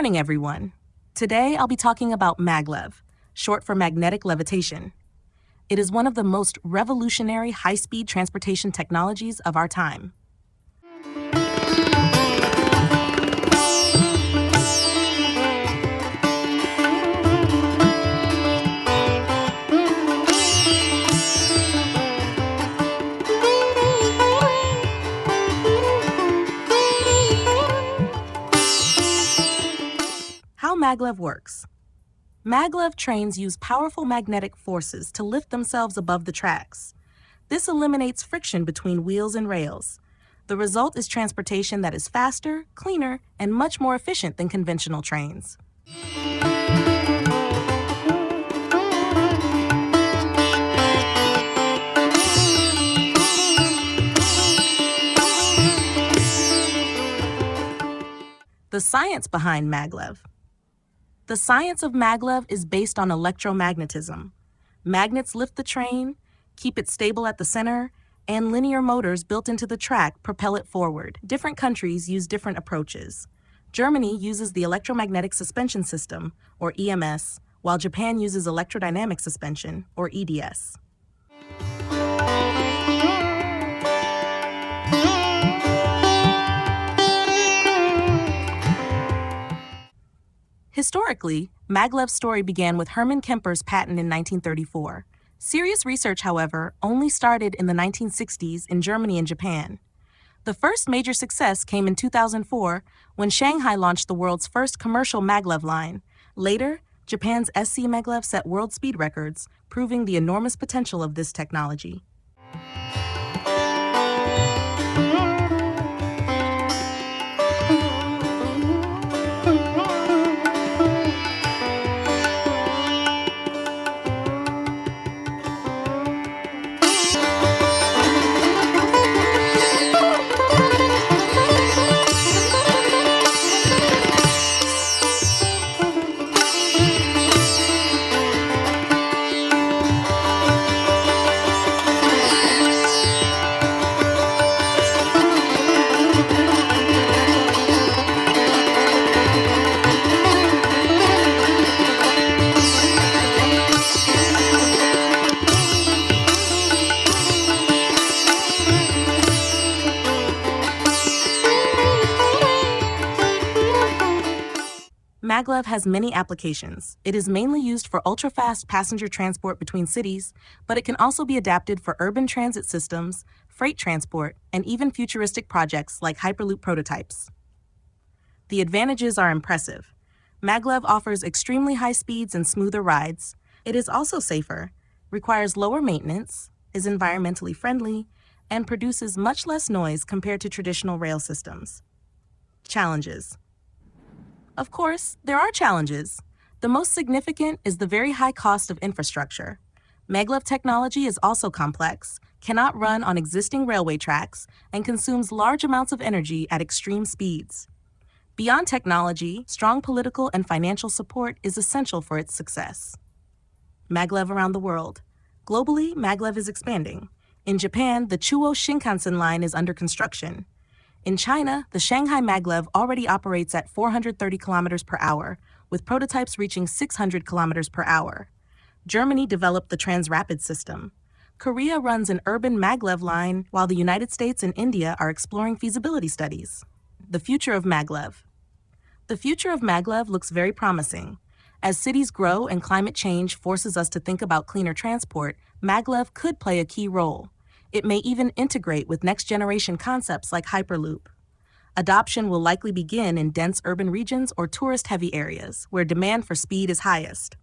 morning, everyone. Today, I'll be talking about Maglev, short for magnetic levitation. It is one of the most revolutionary high-speed transportation technologies of our time. How Maglev works. Maglev trains use powerful magnetic forces to lift themselves above the tracks. This eliminates friction between wheels and rails. The result is transportation that is faster, cleaner, and much more efficient than conventional trains. The science behind Maglev. The science of Maglev is based on electromagnetism. Magnets lift the train, keep it stable at the center, and linear motors built into the track propel it forward. Different countries use different approaches. Germany uses the electromagnetic suspension system, or EMS, while Japan uses electrodynamic suspension, or EDS. Historically, Maglev's story began with Hermann Kemper's patent in 1934. Serious research, however, only started in the 1960s in Germany and Japan. The first major success came in 2004 when Shanghai launched the world's first commercial Maglev line. Later, Japan's SC Maglev set world speed records, proving the enormous potential of this technology. Maglev has many applications. It is mainly used for ultra-fast passenger transport between cities, but it can also be adapted for urban transit systems, freight transport, and even futuristic projects like Hyperloop prototypes. The advantages are impressive. Maglev offers extremely high speeds and smoother rides. It is also safer, requires lower maintenance, is environmentally friendly, and produces much less noise compared to traditional rail systems. Challenges. Of course, there are challenges. The most significant is the very high cost of infrastructure. Maglev technology is also complex, cannot run on existing railway tracks, and consumes large amounts of energy at extreme speeds. Beyond technology, strong political and financial support is essential for its success. Maglev around the world. Globally, Maglev is expanding. In Japan, the Chuo Shinkansen line is under construction. In China, the Shanghai Maglev already operates at 430 kilometers per hour, with prototypes reaching 600 kilometers per hour. Germany developed the Transrapid system. Korea runs an urban Maglev line, while the United States and India are exploring feasibility studies. The future of Maglev. The future of Maglev looks very promising. As cities grow and climate change forces us to think about cleaner transport, Maglev could play a key role. It may even integrate with next-generation concepts like Hyperloop. Adoption will likely begin in dense urban regions or tourist-heavy areas, where demand for speed is highest.